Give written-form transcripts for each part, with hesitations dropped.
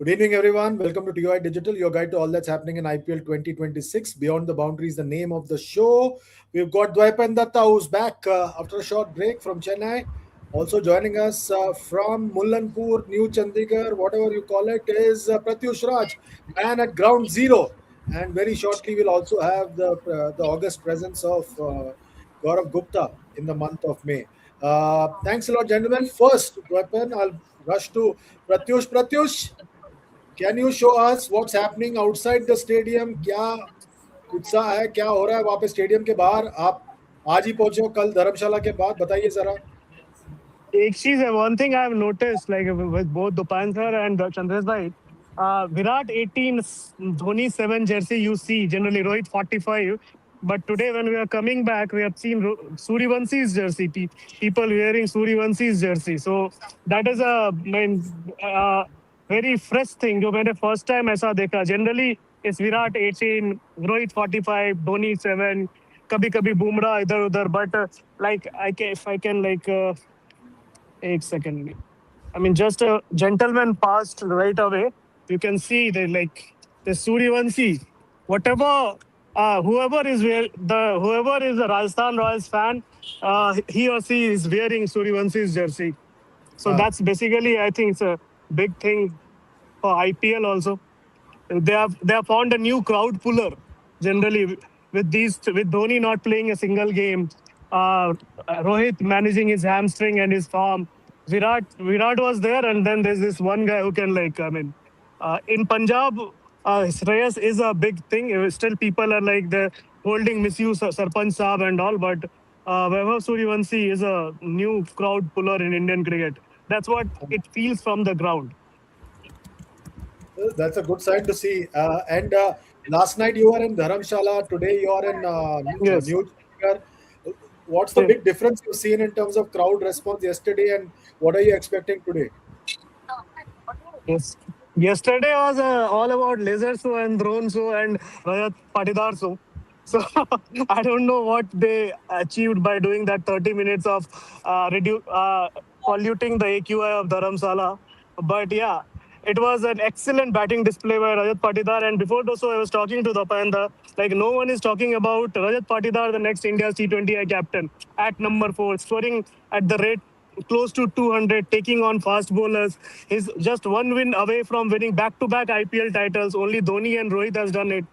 Good evening, everyone. Welcome to TOI Digital, your guide to all that's happening in IPL 2026. Beyond the Boundaries, the name of the show. We've got Dwaipan Datta, who's back after a short break from Chennai. Also joining us from Mullanpur, New Chandigarh, whatever you call it, is Pratyush Raj, man at ground zero. And very shortly, we'll also have the August presence of Gaurav Gupta in the month of May. Thanks a lot, gentlemen. First, Dwaipan, I'll rush to Pratyush. Pratyush, can you show us what's happening outside the stadium? क्या उत्साह है, क्या हो रहा है वहां पे stadium के बाहर? आप आज ही पहुंचे हो, कल धर्मशाला के बाद, बताइए जरा. एक चीज है, one thing I have noticed, like with both Dupan sir and Chandresh bhai, Virat 18, Dhoni 7 jersey you see generally, Rohit 45. But today when we are coming back, we have seen Suryavansi's jersey, people wearing Suryavansi's jersey. So that is a uh, very fresh thing. जो मैंने first time ऐसा देखा. Generally it's Virat 18, Rohit 45, Dhoni 7. कभी कभी बुमराह इधर उधर. But like if I can like. 8 second. I mean, just a gentleman passed right away. You can see the like the Suryavanshi, whatever, whoever is a Rajasthan Royals fan, he or she is wearing Suryavansi's jersey. So हाँ. that's basically, I think, it's a big thing for IPL also. They have found a new crowd puller generally with Dhoni not playing a single game, uh, Rohit managing his hamstring and his form. Virat was there, and then there's this one guy who can in Punjab, Shreyas is a big thing. Still, people are like the holding misuse Sarpanch Saab and all, but Vaibhav Sooryavanshi is a new crowd puller in Indian cricket. That's what it feels from the ground. That's a good sign to see. And last night you were in Dharamshala, today you are in Yes. New Chandigarh. What's the Yeah. big difference you've seen in terms of crowd response yesterday, and what are you expecting today? Yes. Yesterday was all about laser show and drone show and Rajat Patidar show. So I don't know what they achieved by doing that 30 minutes of polluting the AQI of Dharamsala. But yeah, it was an excellent batting display by Rajat Patidar. And before the show, I was talking to Tapanda. Like, no one is talking about Rajat Patidar, the next India's T20I captain, at number 4, scoring at the rate close to 200, taking on fast bowlers. He's just one win away from winning back-to-back IPL titles. Only Dhoni and Rohit has done it.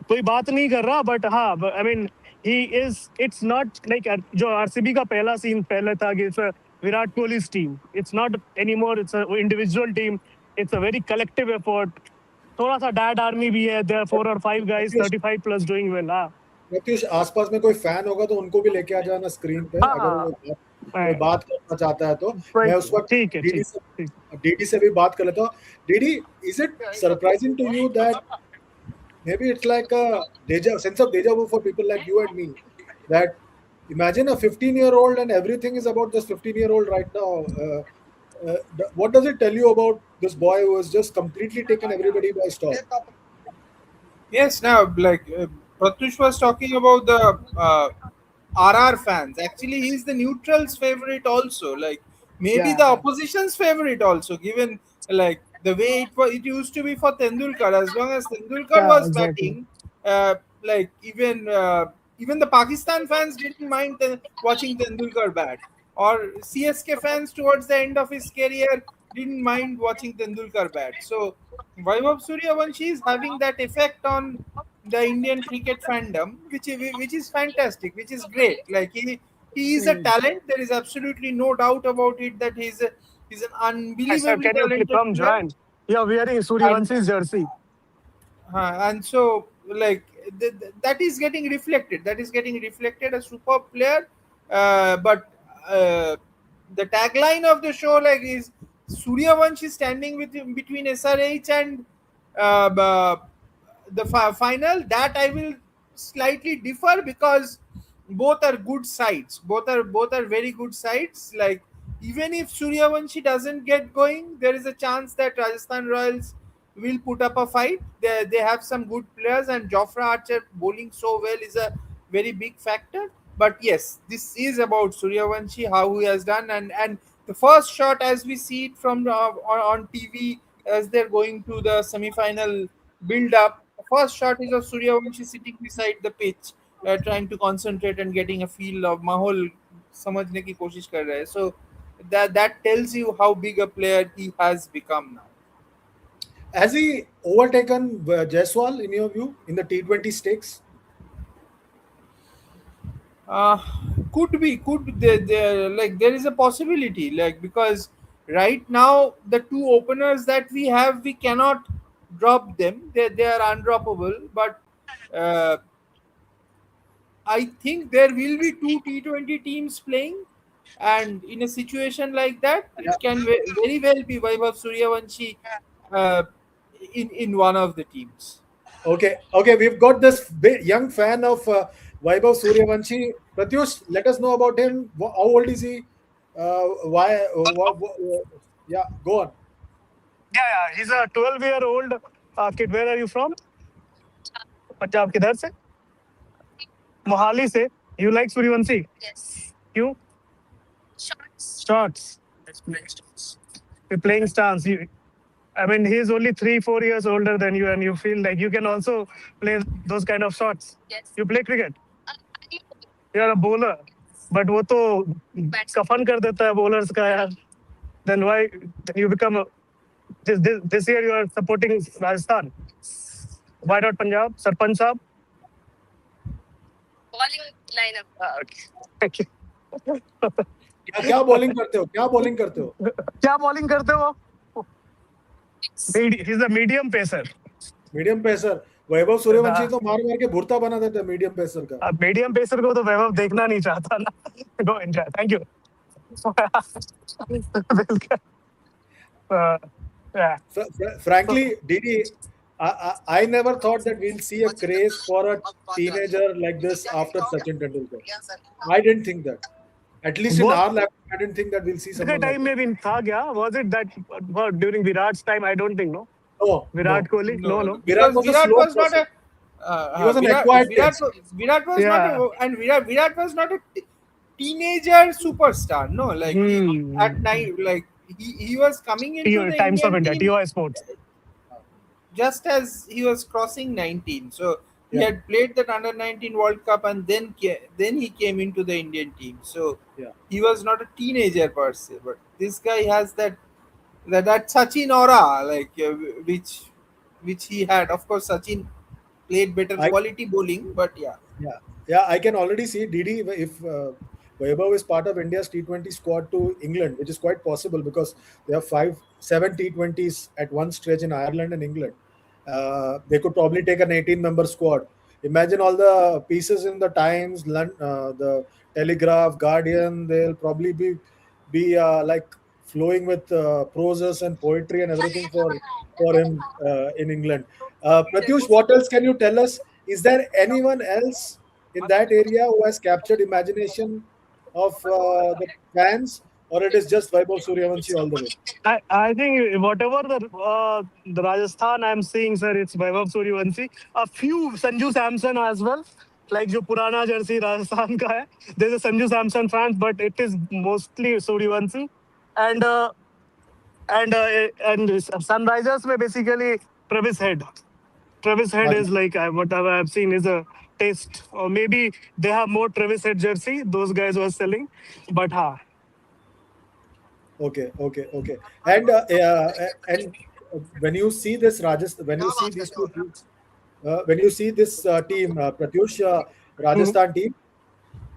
कोई बात नहीं कर रहा, but हाँ, I mean, he is. It's not like जो RCB का पहला scene पहले था कि it's a Virat Kohli's team. It's not anymore. It's an individual team. It's a very collective effort. थोड़ा सा dad army भी है. There are 4 or 5 guys, Pratyush 35 plus doing well. हाँ, प्रत्युष, आसपास में कोई फैन होगा तो उनको भी लेके आ जाना स्क्रीन पे, हाँ, अगर हाँ. कोई बात करना चाहता है तो. मैं उस वक्त ठीक है, डीडी ठीक से ठीक. डीडी से भी बात कर लेता हूँ. DD, is it surprising to you that maybe it's like a sense of deja vu for people like you and me, that imagine a 15-year-old and everything is about this 15-year-old right now. What does it tell you about this boy who has just completely taken everybody by storm? Yes, now Pratush was talking about the RR fans. Actually, he's the neutral's favorite also. Like maybe the Yeah. opposition's favorite also. Given like the way it used to be for Tendulkar. As long as Tendulkar Yeah, was exactly. batting, like even the Pakistan fans didn't mind watching Tendulkar bat, or CSK fans towards the end of his career didn't mind watching Tendulkar bat. So Vaibhav Suryavanshi is having that effect on the Indian cricket fandom, which is fantastic, which is great. Like he is a Mm. talent. There is absolutely no doubt about it that he's an Hi, sir. unbelievably Can you talented come player. join? You're wearing And Suryavansi's jersey. and so like that is getting reflected. That is getting reflected. A superb player, but the tagline of the show like is Suryavanshi standing between SRH and the final. That I will slightly differ, because both are good sides. Both are very good sides. Like even if Suryavanshi doesn't get going, there is a chance that Rajasthan Royals will put up a fight. They have some good players, and Jofra Archer bowling so well is a very big factor. But yes, this is about Suryavanshi, how he has done, and the first shot as we see it from on TV, as they're going to the semi-final build-up. First shot is of Suryavanshi sitting beside the pitch, trying to concentrate and getting a feel of माहौल समझने की कोशिश कर रहा है. So that tells you how big a player he has become now. Has he overtaken Jaiswal in your view in the T20 stakes? Uh, like there is a possibility, like, because right now the two openers that we have, we cannot drop them. They are undroppable. But uh, I think there will be two T20 teams playing, and in a situation like that, Yeah. it can very well be Vaibhav Suryavanshi uh, in one of the teams. Okay. We've got this young fan of Vaibhav Suryavanshi. Pratyush, let us know about him. How old is he? Why? Yeah, go on. Yeah. He's a 12-year-old kid. Where are you from? Punjab किधर से? मोहाली से. You like Suryavanshi? Yes. You? Shots. We're playing stance. I mean, he's only 3-4 years older than you, and you feel like you can also play those kind of shots. Yes. You play cricket? You're a bowler. But वो तो कफन कर देता है bowlers का यार. Then why? Then you become this year you are supporting Rajasthan. Why not Punjab? Sarpanch साहब? Bowling lineup. Okay. Thank you. क्या बॉलिंग करते हो? क्या बॉलिंग करते हो? क्या बॉलिंग करते हो? He's a medium pacer. Medium pacer. Vaibhav Suryavanshi तो मार मार के भुर्ता बना देता है मीडियम पेसर का. अब मीडियम पेसर को तो वैभव देखना नहीं चाहता ना. Go enjoy. Thank you. Yeah. Frankly, Didi, I never thought that we'll see a craze for a teenager like this after Sachin Tendulkar. I didn't think that. At least in our lifetime, I didn't think that we'll see someone like time में भी था क्या? Was it that during Virat's time? I don't think, no. No, Virat Kohli? No. Virat was a Virat slow was not process. a He was an acquired taste. Virat was Yeah. not a, and Virat was not a teenager superstar. No, like at night, like he was coming into the Times of Indian India, team TOI Sports. just as he was crossing 19. So he Yeah. had played that under 19 World Cup, and then he came into the Indian team. So Yeah. he was not a teenager per se, but this guy has that Sachin aura, like which he had. Of course, Sachin played better I- quality bowling, but yeah. Yeah, I can already see Didi if Vaibhav is part of India's T20 squad to England, which is quite possible because they have 7 T20s at one stretch in Ireland and England. They could probably take an 18-member squad. Imagine all the pieces in the Times, the Telegraph, Guardian. They'll probably be like flowing with proses and poetry and everything for him in England. Pratyush, what else can you tell us? Is there anyone else in that area who has captured imagination of the fans, or it is just Vaibhav Suryavanshi all the way? I think whatever the Rajasthan I'm seeing, sir, it's Vaibhav Sooryavanshi. A few Sanju Samson as well, like जो पुराना Jersey Rajasthan का है. There's a Sanju Samson fans, but it is mostly Sooryavanshi. And Sunrisers में basically Travis Head. Travis Head is like whatever I've seen is a taste, or maybe they have more Travis Head jersey. Those guys were selling, but Okay. And when you see this Rajasthan, when you see these two teams, when you see this team, Pratyush, Rajasthan team,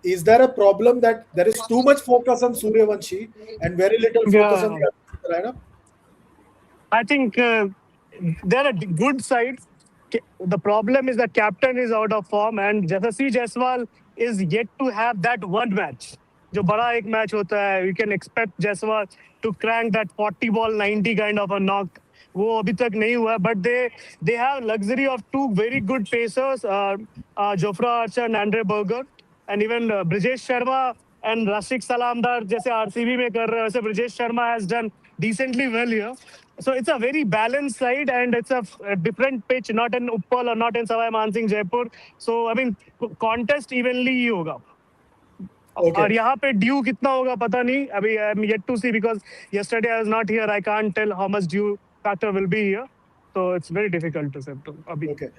is there a problem that there is too much focus on Suryavanshi and very little focus on the other lineup? I think they're a good side. The problem is the captain is out of form, and Jasasi Jaiswal is yet to have that one match. जो बड़ा एक match होता है, you can expect Jaiswal to crank that 40 ball 90 kind of a knock. वो अभी तक नहीं हुआ, but they have luxury of two very good pacers, Jofra Archer and Andre Berger, and even Brijesh Sharma and Rashik Salamdar जैसे RCB में कर रहे हैं, वैसे Brijesh Sharma has done decently well here. So it's a very balanced side, and it's a different pitch, not in Uppal or not in Savai Mansingh, Jaipur. So I mean, contest evenly ही होगा. Okay. और यहाँ पे due कितना होगा पता नहीं. अभी I'm yet to see because yesterday I was not here. I can't tell how much due factor will be here. So it's very difficult to say to Abhi. Okay.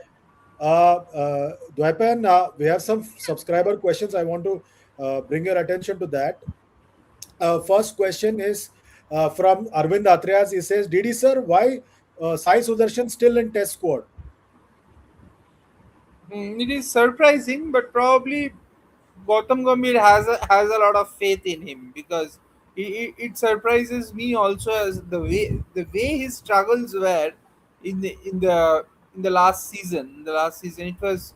Dwaipan, we have some subscriber questions. I want to bring your attention to that. First question is from Arvind Atrias. He says, "Didi sir, why Sai Sudarshan still in Test squad?" It is surprising, but probably Gautam Gambhir has a lot of faith in him because it surprises me also as the way his struggles were in the last season. In the last season, it was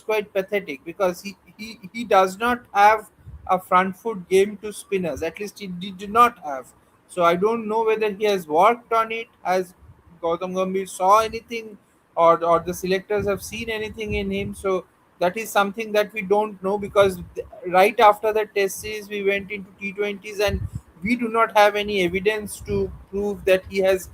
quite pathetic because he does not have a front foot game to spinners. At least he did not have. So I don't know whether he has worked on it. Has Gautam Gambhir saw anything, or the selectors have seen anything in him? So that is something that we don't know because right after the test series we went into T20s, and we do not have any evidence to prove that he has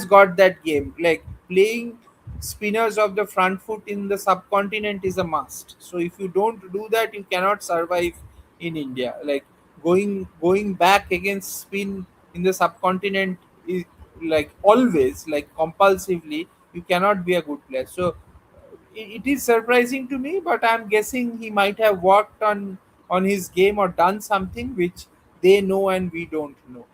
got that game. Like playing spinners of the front foot in the subcontinent is a must. So if you don't do that, you cannot survive in India. Like going back against spin in the subcontinent is like always, like compulsively, you cannot be a good player. So it is surprising to me, but I'm guessing he might have worked on his game or done something which they know and we don't know.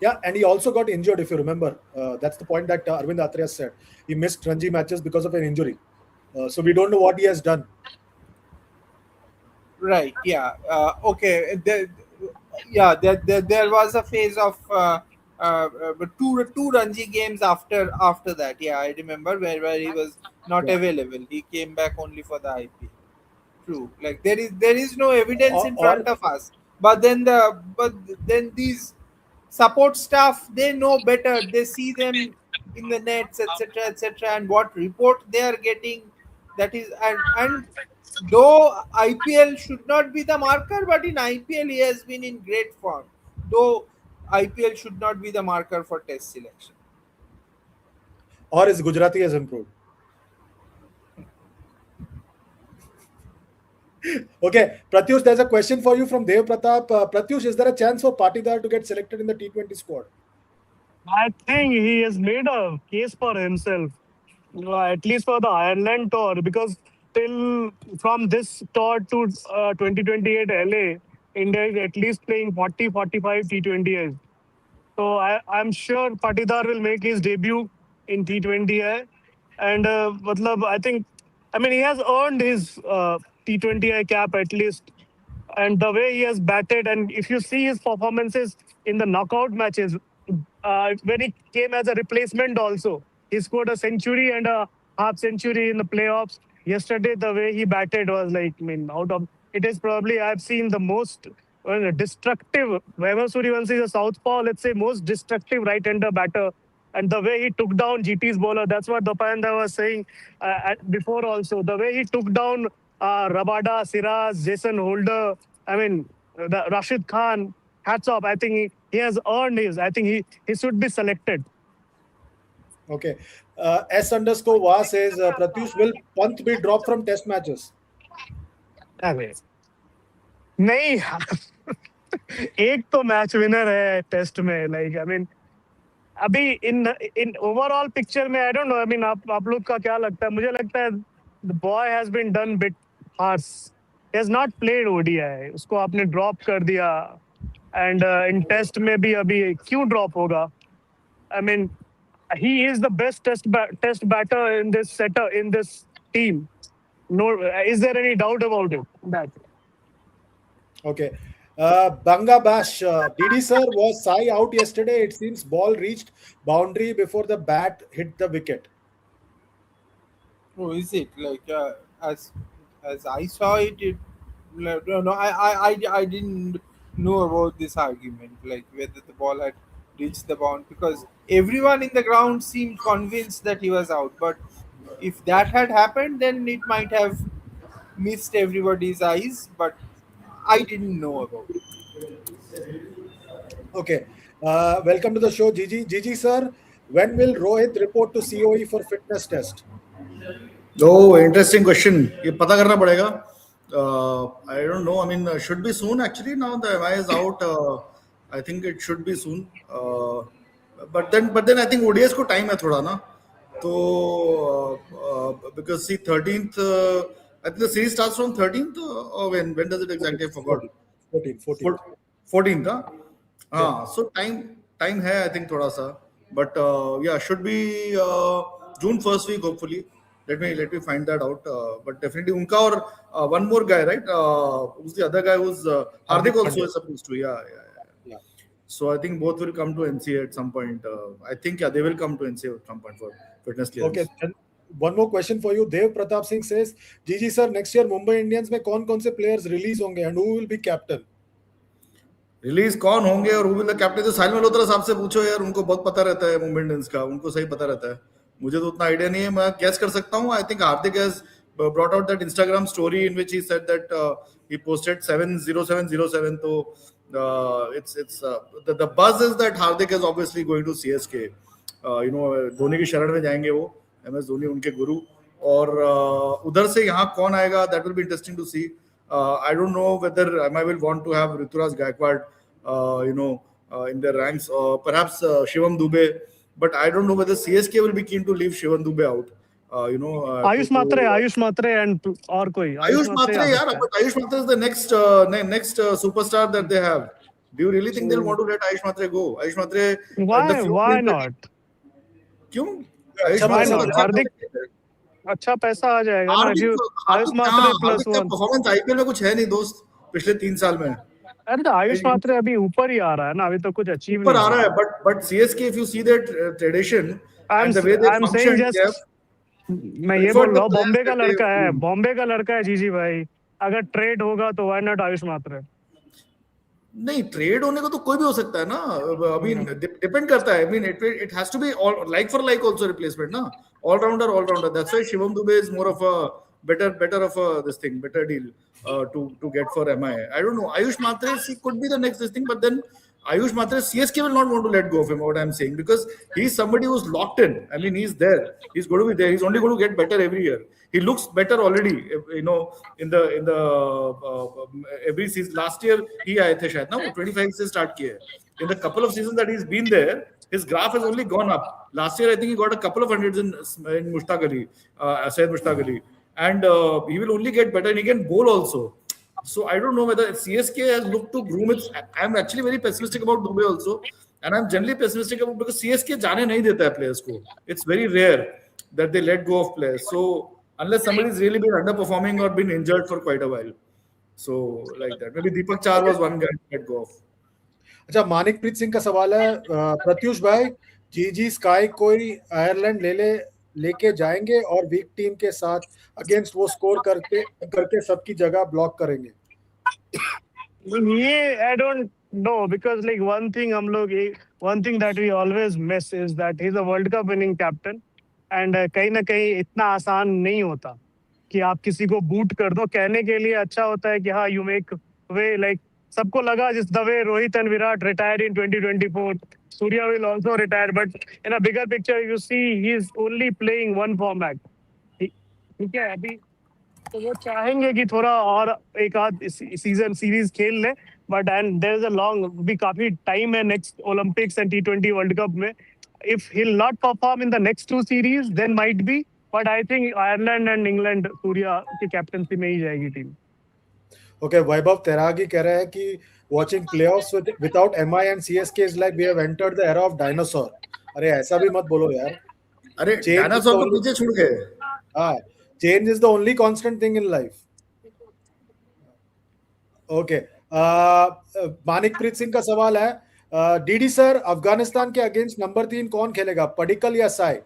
Yeah, and he also got injured, if you remember. That's the point that Arvind Atrias said. He missed Ranji matches because of an injury. So we don't know what he has done. Right. Yeah. Okay. There was a phase of two Ranji games after that. Yeah, I remember where he was not Yeah. available. He came back only for the IPL. True. Like there is no evidence in Or front of us. But then these support staff, they know better. They see them in the nets, etc., and what report they are getting. That is, and though IPL should not be the marker, but in IPL he has been in great form. Though IPL should not be the marker for Test selection. or his Gujarati has improved. Okay, Pratyush, there's a question for you from Dev Pratap. Pratyush, is there a chance for Patidar to get selected in the T20 squad? I think he has made a case for himself, at least for the Ireland tour, because till from this tour to 2028 LA, India is at least playing 40, 45 T20s. So I'm sure Patidar will make his debut in T20I. And I think, I mean, he has earned his T20I cap at least. And the way he has batted, and if you see his performances in the knockout matches, when he came as a replacement also, he scored a century and a half century in the playoffs. Yesterday, the way he batted was like, I mean, out of it is probably I've seen the most destructive. Vaibhav Sooryavanshi is a southpaw, let's say, most destructive right-hander batter. And the way he took down GT's bowler, that's what Dopayanda was saying before also. The way he took down Rabada, Siraj, Jason Holder, I mean, Rashid Khan, hats off. I think he has earned his. I think he should be selected. Okay. S underscore Va says, Pratyush, will Pant be dropped from Test matches? अरे नहीं एक तो match winner है test में like I mean अभी in overall picture में I don't know I mean आप लोग का क्या लगता है मुझे लगता है the boy has been done bit harsh he has not played ODI उसको आपने ड्रॉप कर दिया एंड इन टेस्ट में भी अभी क्यों ड्रॉप होगा I mean he is the best test batter in this setter in this team. No, is there any doubt about it? That Okay. Banga Bash, Didi sir, was Sai out yesterday? It seems ball reached boundary before the bat hit the wicket. Oh, is it like as I saw it? No, I didn't know about this argument, like whether the ball had reached the bound, because everyone in the ground seemed convinced that he was out. But if that had happened, then it might have missed everybody's eyes. But I didn't know about it. Okay. Welcome to the show, Gigi. Gigi sir, when will Rohit report to COE for fitness test? Oh, interesting question. ये पता करना पड़ेगा. I don't know. I mean, should be soon actually. Now the MI is out. I think it should be soon. But then I think ODIs को time है थोड़ा ना. So because see 13th, I think the series starts from 13th or when does it exactly? I 14, forgot. 14, 14. 14th, huh? Yeah. So time है I think थोड़ा सा. But yeah, should be June first week hopefully. Let me find that out. But definitely उनका और one more guy, right? Who's the other guy? Who's Hardik Hardik also Pandya. is supposed to. Yeah. Yeah. So I think both will come to NCA at some point. I think yeah, they will come to NCA at some point for fitness Okay. clearance. And one more question for you. Dev Pratap Singh says, GG sir, next year Mumbai Indians में कौन-कौन से players release होंगे and who will be captain? Release कौन होंगे और who will the captain? तो साहिल मल्होत्रा साहब से पूछो यार, उनको बहुत पता रहता है मुंबई इंडियंस का, उनको सही पता रहता है. मुझे तो उतना आइडिया नहीं है, मैं गेस कर सकता हूँ. I think Hardik has brought out that Instagram story in which he said that he posted 70707. So it's the buzz is that Hardik is obviously going to CSK. Dhoni की शरण में जाएंगे वो, MS धोनी उनके गुरु. और उधर से यहाँ कौन आएगा, that will be interesting to see. I don't know whether I will want to have Rituraj Gaikwad, in their ranks, or perhaps Shivam Dube. But I don't know whether CSK will be keen to leave Shivam Dube out. Ayush Mhatre and और कोई Ayush आ Matre, सकता yeah, है. but Ayush Matre is the next superstar that they have. Do you really think they'll want to let Ayush Matre go? Ayush Matre, Why not? क्यों? अच्छा Ayush Why Matre not? अच्छा हार्दिक अच्छा पैसा आ जाएगा ना. If you Ayush Mhatre Hardik plus का one. Performance IPL में कुछ है नहीं दोस्त पिछले 3 साल में. अरे तो आयुष मात्रे अभी ऊपर ही आ रहा है ना, अभी तो कुछ अचीव ऊपर नहीं आ रहा किया. है, but CSK, if you see their tradition and the way they I'm saying function, they have just मैं ये preferred बोल the रहा हूँ, players बॉम्बे का लड़का है जीजी भाई. अगर ट्रेड होगा तो व्हाई नॉट आयुष मात्रे. नहीं, ट्रेड होने को तो कोई भी हो सकता है ना. आई मीन डिपेंड करता है. I mean it has to be like for like also replacement ना. Allrounder. That's why Shivam Dube is more of a better of a this thing, better deal to get for MI. I don't know. Ayush Matre, he could be the next this thing, but then Ayush Matre, CSK will not want to let go of him. What I'm saying, because he's somebody who's locked in. I mean, he's there. He's going to be there. He's only going to get better every year. He looks better already. In the every season. Last year he आए थे शायद ना, वो 25 से start किए. In the couple of seasons that he's been there, his graph has only gone up. Last year I think he got a couple of hundreds in Mushtaq Ali, Syed Mushtaq Ali. And he will only get better, and he can bowl also. So I don't know whether CSK has looked to groom it. I'm actually very pessimistic about Dubey also, and I'm generally pessimistic about because CSK जाने नहीं देता है players को. It's very rare that they let go of players. So unless somebody's really been underperforming or been injured for quite a while, so like that. Maybe Deepak Char was one guy to let go of. अच्छा, मानिकप्रीत सिंह का सवाल है, प्रत्युष भाई, जीजी sky कोई Ireland लेके जाएंगे और वीक टीम के साथ अगेंस्ट वो स्कोर करके सबकी जगह ब्लॉक करेंगे. ये I don't know, because like one thing that we always miss is that he's a World Cup winning captain, and कहीं ना कहीं इतना आसान नहीं होता कि आप किसी को बूट कर दो. कहने के लिए अच्छा होता है कि हाँ, you make way, like सबको लगा जिस the way Rohit and Virat retired in 2024, Surya will also retire, but in a bigger picture you see he's only playing one format. ठीक है, अभी तो वो चाहेंगे कि थोड़ा और एक आध सीजन सीरीज खेल ले, but and there is a long भी काफी टाइम है next Olympics and T20 world cup में. If he will not perform in the next 2 series then might be, but I think Ireland and England Surya की captaincy में ही जाएगी team. Okay, वैभव तेरागी कह रहे हैं कि watching playoffs without MI and CSK is like we have entered the era of dinosaur. अरे ऐसा भी मत बोलो यार. अरे डायनासोर को पीछे छोड़ गए. हाँ, change is the only constant thing in life. Okay. Manikpreet Singh का सवाल है, डीडी सर, अफगानिस्तान के अगेंस्ट नंबर 3 कौन खेलेगा, पडिक्कल या साई?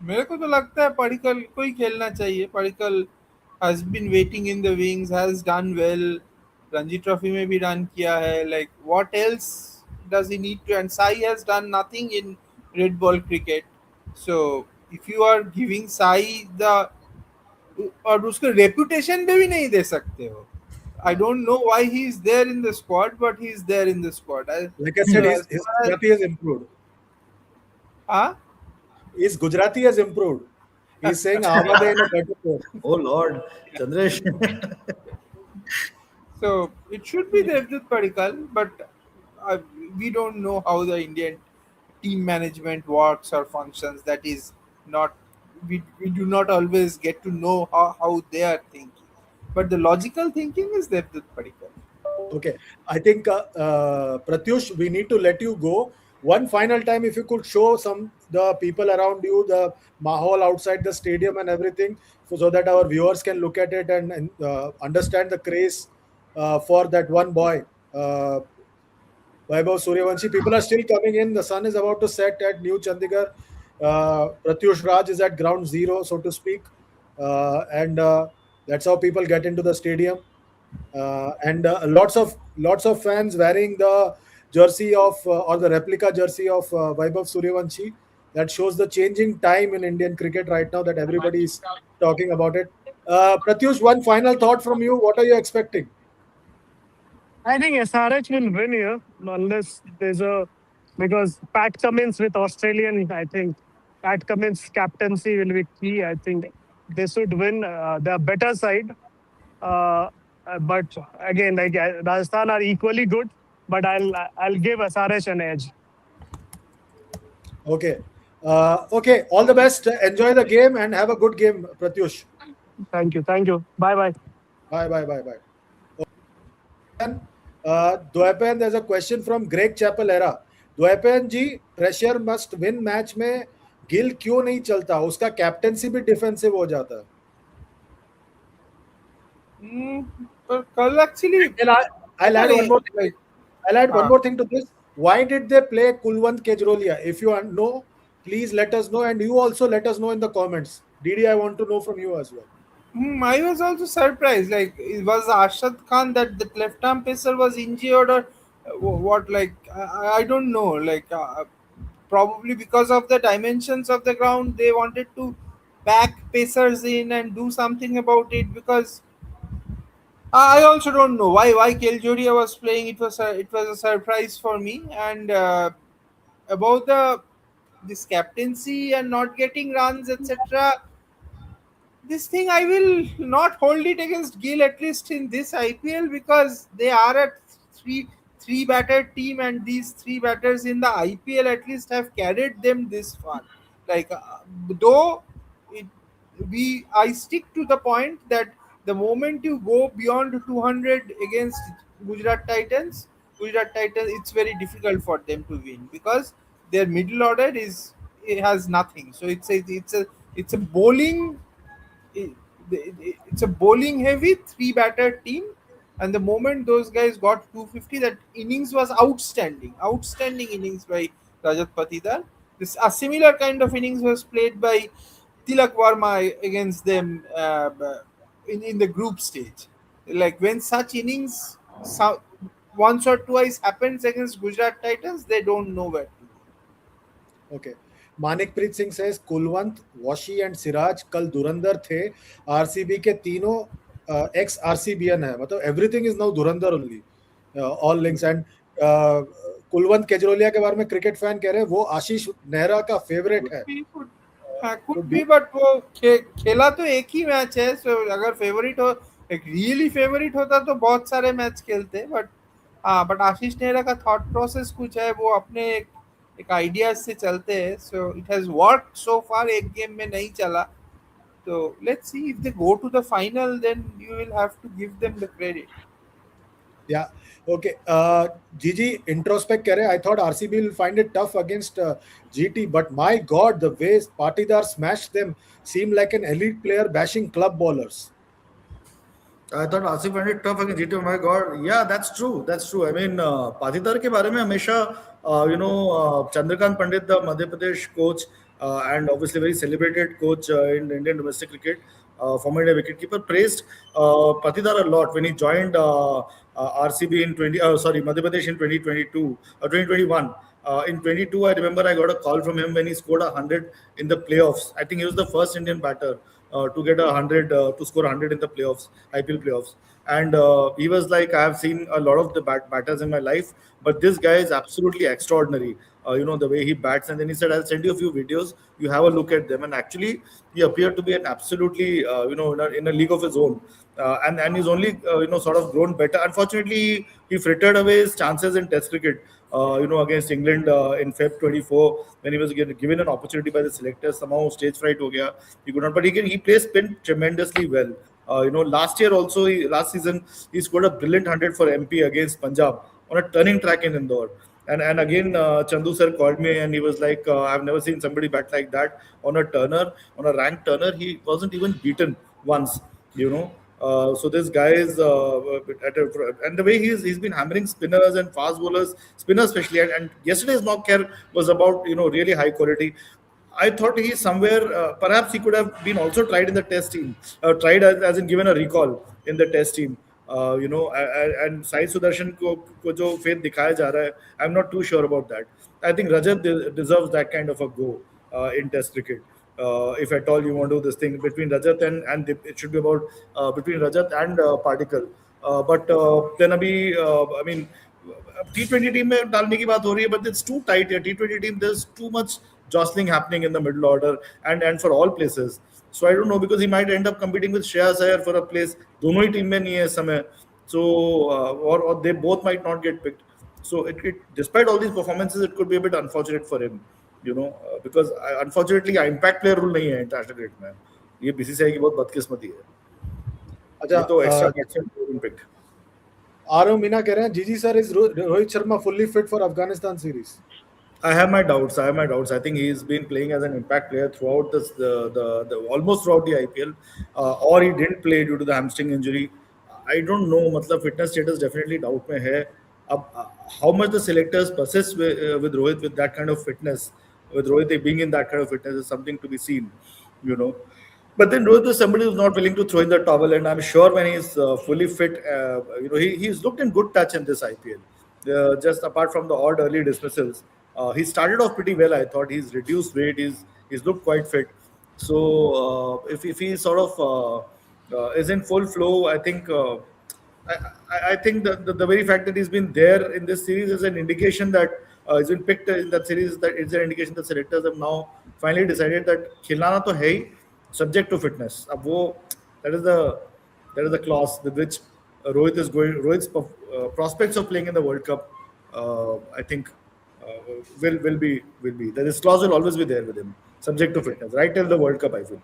मेरे को तो लगता है पडिक्कल को ही खेलना चाहिए. Padikkal has been waiting in the wings, has done well. Ranji trophy में भी रन किया है. Like what else does he need to? And Sai has done nothing in red ball cricket. So if you are giving Sai the, और उसको reputation पे भी नहीं दे सकते हो. I don't know why he is there in the squad, but he is there in the squad. Like I said, his Gujarati has improved. His Gujarati has improved. He's saying Avade in a better course. Oh Lord, Chandresh. So it should be Devdutt Padikkal, but uh, we don't know how the Indian team management works or functions. That is not, we do not always get to know how they are thinking. But the logical thinking is Devdutt Padikkal. Okay, I think Pratyush, we need to let you go. One final time, if you could show some the people around you, the mahal outside the stadium and everything, so that our viewers can look at it and understand the craze for that one boy, uh, Vaibhav Suryavanshi. People are still coming in. The sun is about to set at New Chandigarh. Pratyush Raj is at ground zero, so to speak, and that's how people get into the stadium. And lots of fans wearing the jersey of or the replica jersey of Vaibhav Suryavanshi. That shows the changing time in Indian cricket right now that everybody is talking about it. Pratyush, one final thought from you. What are you expecting? I think SRH will win here unless there's a because Pat Cummins with Australian. I think Pat Cummins captaincy will be key. I think they should win. They're better side, uh, but again, like Rajasthan are equally good. But I'll give SRH an edge. Okay. Okay. All the best. Enjoy the game and have a good game, Pratyush. Thank you. Thank you. Bye bye. Bye, bye, bye, bye. And Dwaipen, there's a question from Greg Chapel era. Dwaipayan ji pressure must win match में गिल क्यों नहीं चलता? उसका captaincy भी defensive हो जाता है. But Kal actually, And I'll add one more thing. I'll add one more thing to this. Why did they play Kulwant Kejrolia? If you know, please let us know, and you also let us know in the comments. Didi, I want to know from you as well. I was also surprised. Like, it was Arshad Khan that the left arm pacer was injured, or what? Like, I don't know. Like, probably because of the dimensions of the ground, they wanted to back pacers in and do something about it. Because I also don't know why Keljoria was playing. It was a surprise for me. And about this captaincy and not getting runs, etc. This thing I will not hold it against Gill, at least in this IPL, because they are a three batter team, and these three batters in the IPL at least have carried them this far. Like, though it, we I stick to the point that the moment you go beyond 200 against Gujarat Titans, it's very difficult for them to win, because their middle order it has nothing. So it's a bowling it- it's a bowling heavy three batter team, and the moment those guys got 250, that innings was outstanding innings by Rajat Patidar. This a similar kind of innings was played by Tilak Varma against them in the group stage. Like, when such innings once or twice happens against Gujarat Titans, they don't know where to go. Okay. Manikpreet Singh says Kulwant, Washi and Siraj कल धुरंधर थे. RCB के तीनों x RCBian है. मतलब everything is now धुरंधर only. All links and Kulwant Kejroliya के बारे में क्रिकेट फैन कह रहे हैं वो आशीष नेहरा का फेवरेट है. कुड बी, बट वो खेला तो एक ही मैच है. सो अगर फेवरेट हो, एक रियली फेवरेट होता तो बहुत सारे मैच खेलते. बट आशीष नेहरा का थॉट प्रोसेस कुछ है, वो अपने एक आइडियाज से चलते हैं. So it has work so far. एक गेम में नहीं चला, तो let's see if they go to the final, then you will have to give them the credit. Yeah. Okay. Gigi introspect keh rahe. I thought RCB will find it tough against GT, but my God, the way Patidar smashed them seemed like an elite player bashing club bowlers. I thought Asif found it tough against GT. Oh my God, yeah, that's true. That's true. I mean, Patidar के बारे में हमेशा, Chandrakant Pandit, the Madhya Pradesh coach, and obviously very celebrated coach in Indian domestic cricket, former India wicketkeeper, praised Patidar a lot when he joined RCB in Madhya Pradesh in 2022, 2021. In 22, I remember I got a call from him when he scored 100 in the playoffs. I think he was the first Indian batter to get 100 to score 100 in the playoffs, IPL playoffs. And he was like, I have seen a lot of the batters in my life, but this guy is absolutely extraordinary. The way he bats. And then he said, I'll send you a few videos. You have a look at them. And actually, he appeared to be an absolutely, in a league of his own. And he's only, sort of grown better. Unfortunately, he frittered away his chances in Test cricket. Against England in Feb 24, when he was given an opportunity by the selectors, somehow stage fright ho gaya. He could not, but he plays spin tremendously well. Last year also, last season, he scored a brilliant 100 for MP against Punjab on a turning track in Indore. And again, Chandu sir called me and he was like, I've never seen somebody bat like that on a turner, on a ranked turner. He wasn't even beaten once, you know. So this guy is and the way he's been hammering spinners and fast bowlers, spinners especially. And yesterday's knock care was about really high quality. I thought he's somewhere. Perhaps he could have been also tried in the test team, tried as in given a recall in the test team. And Sai Sudarshan ko jo faith dikhaya ja raha hai, I'm not too sure about that. I think Rajat deserves that kind of a go in Test cricket. If at all you want to do this thing between Rajat and it should be about between Rajat and Particle. But then I mean, T20 team में डालने की बात हो रही है, but it's too tight here. T20 team, there's too much jostling happening in the middle order and for all places. So I don't know, because he might end up competing with Shreyas Iyer for a place. दोनों ही team में नहीं है इस समय. So or they both might not get picked. So despite all these performances, it could be a bit unfortunate for him, because unfortunately impact player rule नहीं है international cricket में. ये बीसीसीआई की बहुत बदकिस्मती है. अच्छा, ये तो extra batsman picked. Aarav Meena कह रहे हैं जीजी sir is Rohit Sharma fully fit for Afghanistan series. I have my doubts. I think he's been playing as an impact player throughout the almost throughout the IPL, or he didn't play due to the hamstring injury. I don't know. मतलब fitness status definitely doubt में है. अब how much the selectors persist with Rohit with that kind of fitness, with Rohit being in that kind of fitness, is something to be seen, you know. But then Rohit is somebody who's not willing to throw in the towel, and I'm sure when he's fully fit, he's looked in good touch in this IPL. Just apart from the odd early dismissals, he started off pretty well. I thought he's reduced weight. He's looked quite fit. So if he sort of is in full flow, I think. I think the very fact that he's been there in this series is an indication that he's been picked in that series. That it's an indication that selectors have now finally decided that खिलाना तो है ही, subject to fitness. अब वो that is the clause with which Rohit's prospects of playing in the World Cup, I think, will be. This clause will always be there with him, subject to fitness, right till the World Cup, I feel.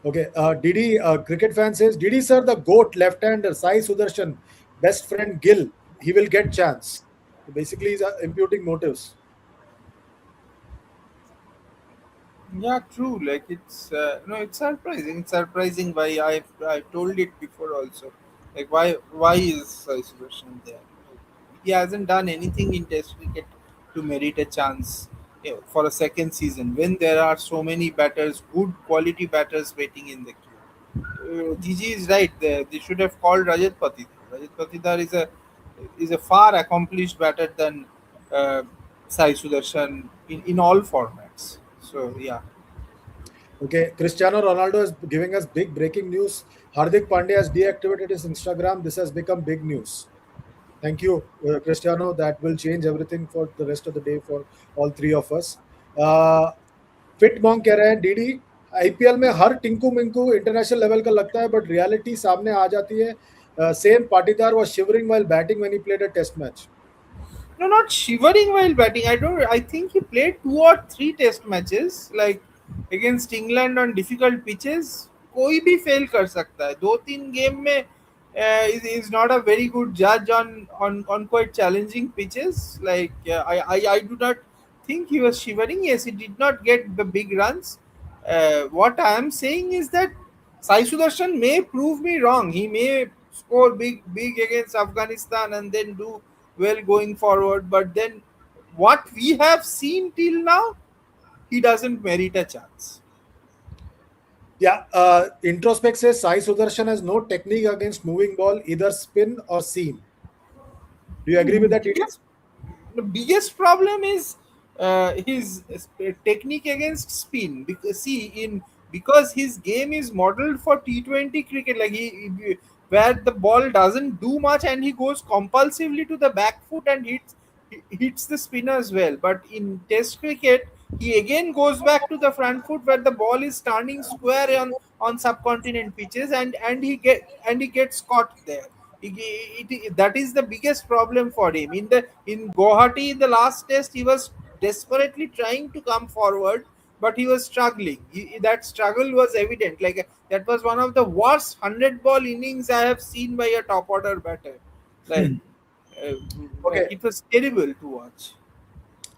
Okay, Didi, cricket fan says, Didi sir, the GOAT left-hander, Sai Sudarshan, best friend Gill, he will get chance. Basically, he's imputing motives. Yeah, true. Like it's it's surprising. It's surprising why I've told it before also. Like why is Sai Sudarshan there? He hasn't done anything in Test cricket to merit a chance for a second season when there are so many batters, good quality batters waiting in the queue. Gigi is right. They should have called Rajat Patidar. Rajat Patidar is a far accomplished batter than Sai Sudarshan in all formats. So yeah. Okay, Cristiano Ronaldo is giving us big breaking news. Hardik Pandya has deactivated his Instagram. This has become big news. Thank you, Cristiano. That will change everything for the rest of the day for all three of us. फिट मॉन्ग कह रहे हैं डीडी IPL में हर टिंकू मिंकू इंटरनेशनल लेवल का लगता है बट रियलिटी सामने आ जाती है same Patidar was shivering while batting when he played a test match. No, not shivering while batting. I think he played 2 or 3 test matches like against England on difficult pitches. कोई भी fail कर सकता है. 2-3 game में is not a very good judge on quite challenging pitches. Like I do not think he was shivering. Yes, he did not get the big runs. What I am saying is that Sai Sudarshan may prove me wrong. He may score big against Afghanistan and then do well going forward. But then what we have seen till now, he doesn't merit a chance. Yeah, Introspect says Sai Sudarshan has no technique against moving ball, either spin or seam. Do you agree with that? Yes. The biggest problem is his technique against spin. Because see, in because his game is modeled for T20 cricket. Like where the ball doesn't do much and he goes compulsively to the back foot and hits the spinners well. But in Test cricket, he again goes back to the front foot where the ball is turning square on subcontinent pitches, and he gets caught there. That is the biggest problem for him. In Guwahati, in the last test, he was desperately trying to come forward, but he was struggling. That struggle was evident. Like that was one of the worst 100-ball innings I have seen by a top order batter. Like, uh, Okay. it was terrible to watch.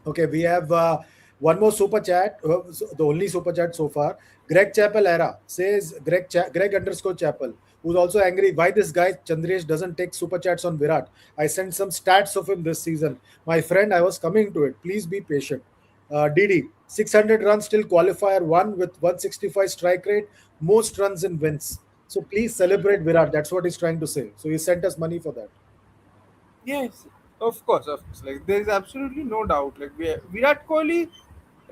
Okay, we have one more super chat. The only super chat so far. Greg Chappell era says Greg underscore Chappell, who's also angry why this guy Chandresh doesn't take super chats on Virat. I sent some stats of him this season. My friend, I was coming to it. Please be patient. DD 600 runs still qualifier one with 165 strike rate, most runs in wins. So please celebrate Virat. That's what he's trying to say. So he sent us money for that. Yes, of course, of course. Like there is absolutely no doubt. Like Virat Kohli,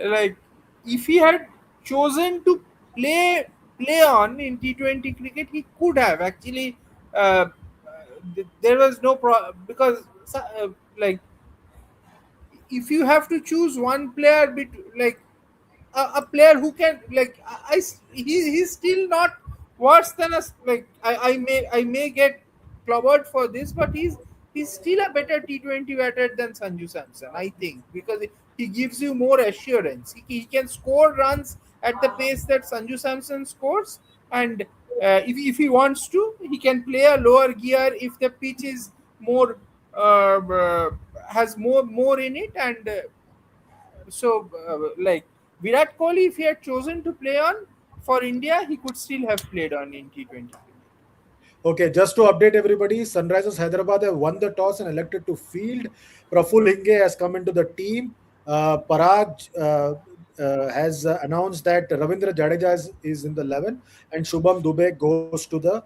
like if he had chosen to play on in T20 cricket, he could have actually. There was no because like if you have to choose one player, like a player who can like he's still not worse than us. Like I may get clobbered for this, but he's still a better T20 batter than Sanju Samson, I think, because he gives you more assurance. He can score runs at the pace that Sanju Samson scores, and if he wants to, he can play a lower gear if the pitch is more has more in it, and like Virat Kohli, if he had chosen to play on for India, he could still have played on in T20. Okay, just to update everybody, Sunrisers Hyderabad have won the toss and elected to field. Praful Hinge has come into the team. Parag has announced that Ravindra Jadeja is in the 11, and Shubham Dubey goes to the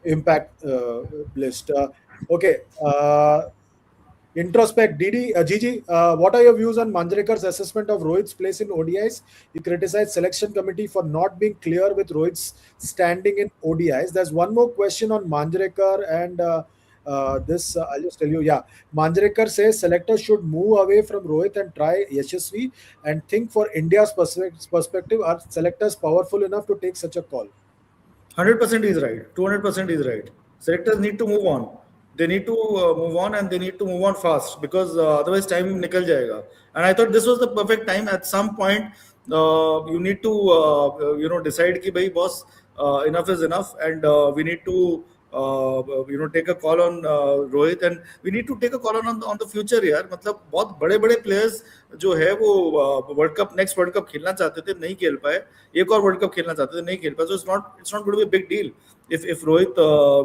impact list. Okay. Introspect, Gigi, what are your views on Manjrekar's assessment of Rohit's place in ODIs? He criticized selection committee for not being clear with Rohit's standing in ODIs. There's one more question on Manjrekar, and this I'll just tell you. Yeah, Manjrekar says selectors should move away from Rohit and try Yashasvi and think for India's perspective. Are selectors powerful enough to take such a call? 100% is right. 200% is right. Selectors need to move on. They need to move on, and they need to move on fast, because otherwise time nikal jayega. And I thought this was the perfect time. At some point, you need to decide ki bhai boss, enough is enough, and we need to take a call on Rohit, and we need to take a call on the future यार. मतलब बहुत बड़े players जो है वो world cup next world cup खेलना चाहते थे, नहीं खेल पाए. एक और वर्ल्ड कप खेलना चाहते थे, नहीं खेल पाए. So it's not going to be a big deal if Rohit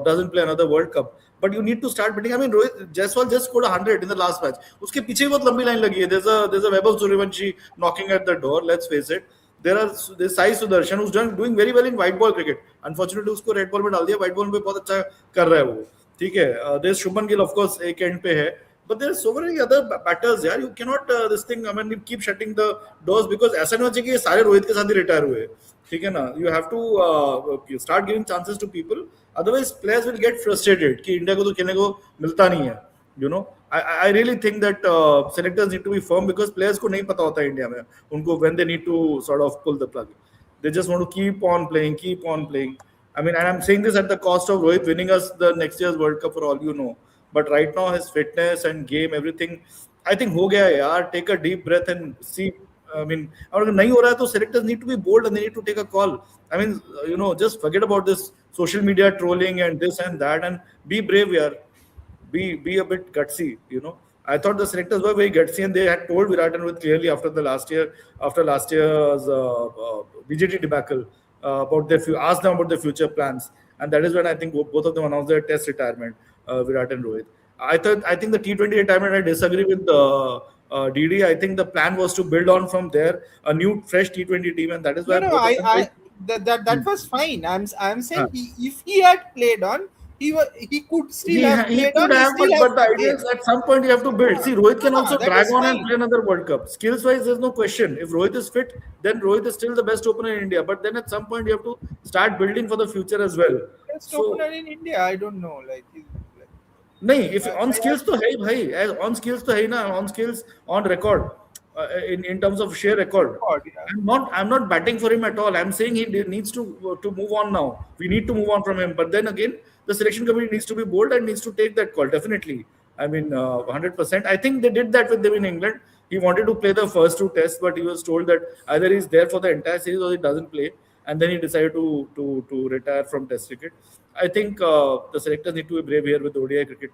doesn't play another World Cup. But you need to start betting. I mean, Rohit Jaiswal just scored 100 in the last match. उसके पीछे बहुत लंबी line लगी है. There's a Vaibhav Sooryavanshi knocking at the door. Let's face it. There's Sai Sudarshan who's doing very well in white ball cricket. Unfortunately, उसको red ball में डाल दिया. White ball में बहुत अच्छा कर रहा है वो. ठीक है. There's Shubman Gill, of course, एक end पे है. But there's so many other batters यार. You cannot this thing. I mean, you keep shutting the doors, because ऐसा नहीं हो चाहिए कि सारे रोहित के साथ ही रिटायर हुए. ठीक है ना. You have to start giving chances to people. Otherwise, players will get frustrated कि इंडिया को तो खेलने को मिलता नहीं है. You know, I really think that selectors need to be firm, because players को नहीं पता होता है इंडिया में उनको when they need to sort of pull the plug. They just want to keep on playing. I mean, and I'm saying this at the cost of Rohit winning us the next year's World Cup for all you know. But right now, his fitness and game, everything, I think हो गया है यार. Take a deep breath and see. I mean, अगर नहीं हो रहा है तो selectors need to be bold and they need to take a call. I mean, just forget about this social media trolling and this and that, and be brave here. Be a bit gutsy. I thought the selectors were very gutsy, and they had told Virat and Rohit clearly after last year's BJT debacle about asked them about their future plans, and that is when I think both of them announced their test retirement, Virat and Rohit. I think the T20 retirement, I disagree with DD. I think the plan was to build on from there, a new fresh T20 team, and that is why That was fine. I'm saying if he had played on, he could still have He played could on. He have, still has but the idea played. is at some point you have to build. See, Rohit can also That drag is on and fine. play another World Cup. Skills wise, there's no question. If Rohit is fit, then Rohit is still the best opener in India. But then at some point you have to start building for the future as well. Best opener So in India. I don't know. Like नहीं, if on I skills तो है ही भाई, on skills तो है ही ना, on skills, on record, in terms of sheer record. record. Yeah. I'm not batting for him at all. I'm saying he needs to move on now. We need to move on from him. But then again, the selection committee needs to be bold and needs to take that call. Definitely. I mean, 100%. I think they did that with them in England. He wanted to play the first two tests, but he was told that either he's there for the entire series or he doesn't play, and then he decided to retire from Test cricket. I think the selectors need to be brave here with ODI cricket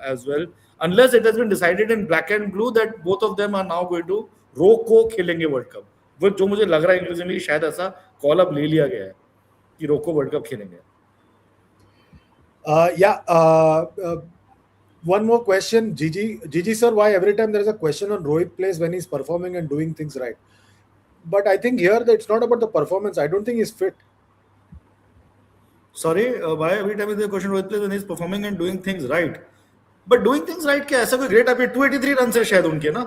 as well, unless it has been decided in black and blue that both of them are now going to रोको खेलेंगे world cup. वो जो मुझे लग रहा है inclusively शायद ऐसा कॉल अप ले लिया गया है कि रोको वर्ल्ड कप खेलेंगे. Yeah. One more question, Gigi sir. Why every time there is a question on Rohit plays when he's performing and doing things right? But I think here it's not about the performance. I don't think he's fit. Sorry, why every time is the question Rohit plays when he's performing and doing things right? But doing things right क्या ऐसा कोई great अभी 283 run है शायद उनके ना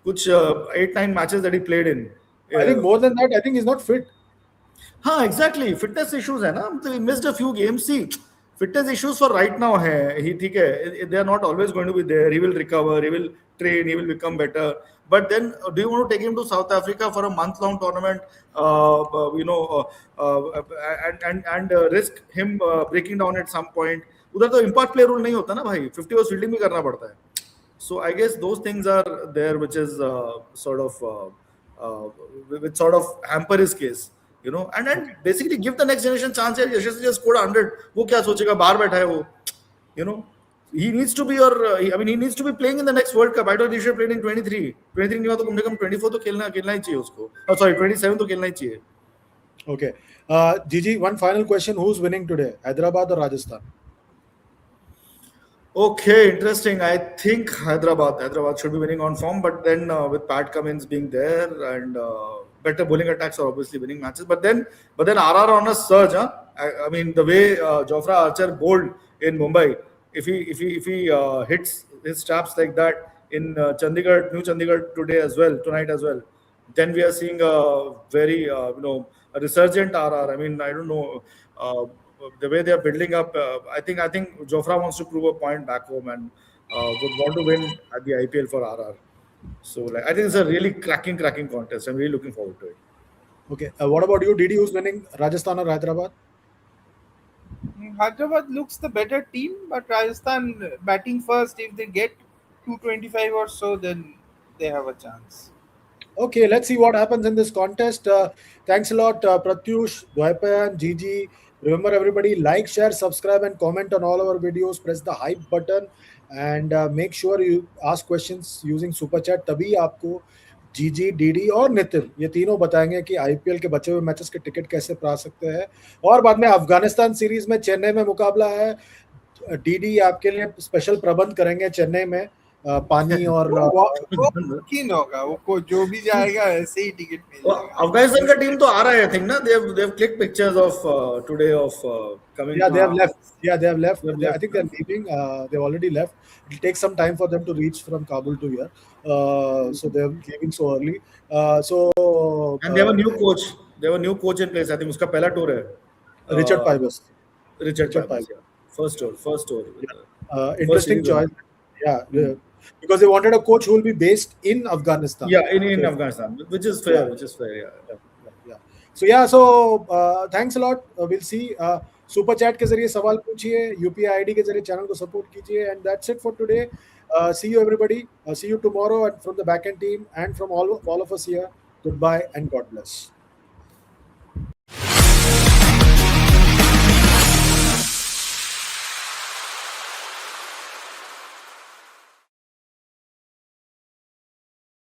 कुछ 8-9 matches that he played in. I think more than that. I think he's not fit. हाँ एग्जैक्टली फिटनेस इश्यूज है ना. मतलब missed a few games. See fitness issues for right now है ही. ठीक है, they are not always going to be there. He will recover, he will train, he will become better. But then do you want to take him to South Africa for a month long tournament, and risk him breaking down at some point? उधर तो impact player rule नहीं होता ना भाई, 50 overs fielding भी करना पड़ता है. So I guess those things are there which is which sort of hamper his case, and basically give the next generation chance. Yashasvi just scored 100. वो क्या सोचेगा, बाहर बैठा है वो, he needs to be he needs to be playing in the next World Cup. I don't think he should play in 23 नहीं हुआ तो कम से कम 24 तो खेलना ही चाहिए उसको. Sorry, 27 तो खेलना ही चाहिए. Okay. Gigi, one final question. Who's winning today? Hyderabad or Rajasthan? Okay, interesting. I think Hyderabad should be winning on form, but then with Pat Cummins being there and better bowling attacks are obviously winning matches. But then RR on a surge. I mean the way Jofra Archer bowled in Mumbai. If he hits his straps like that in Chandigarh, New Chandigarh tonight as well, then we are seeing a very a resurgent RR. I mean, I don't know. The way they are building up, I think Jofra wants to prove a point back home and would want to win at the IPL for RR. So I think it's a really cracking contest. I'm really looking forward to it. Okay. What about you, Didi? Who's winning, Rajasthan or Hyderabad? Hyderabad looks the better team, but Rajasthan batting first. If they get 225 or so, then they have a chance. Okay, let's see what happens in this contest. Thanks a lot, Pratyush, Dwaipayan, Gigi. Remember, everybody, like, share, subscribe, and comment on all our videos. Press the hype button and make sure you ask questions using super chat. तभी आपको जीजी, DD और नितिन ये तीनों बताएंगे कि IPL के बचे हुए मैचेस के टिकट कैसे पा सकते हैं. और बाद में अफगानिस्तान सीरीज में चेन्नई में मुकाबला है. डीडी आपके लिए स्पेशल प्रबंध करेंगे चेन्नई में पानी और मुमकिन होगा वो जो भी जाएगा ऐसे ही टिकट मिल जाएगा. अफगानिस्तान का टीम तो आ रहा है, आई थिंक ना. they have clicked pictures of today of coming. They have left. They have left. I think they're leaving. They've already left. It'll take some time for them to reach from Kabul to here. So they're leaving so early. And they have a new coach. They have a new coach in place. I think उसका पहला tour है. Richard Pybus. Richard Pybus. Yeah. First tour. Interesting choice. Yeah. Because they wanted a coach who will be based in Afghanistan. Yeah, in Afghanistan, which is fair. Yeah. So thanks a lot. We'll see. Super chat के जरिए सवाल पूछिए, UPI ID के जरिए channel को support कीजिए. And that's it for today. See you everybody. See you tomorrow and from the back end team and from all of us here. Goodbye and God bless.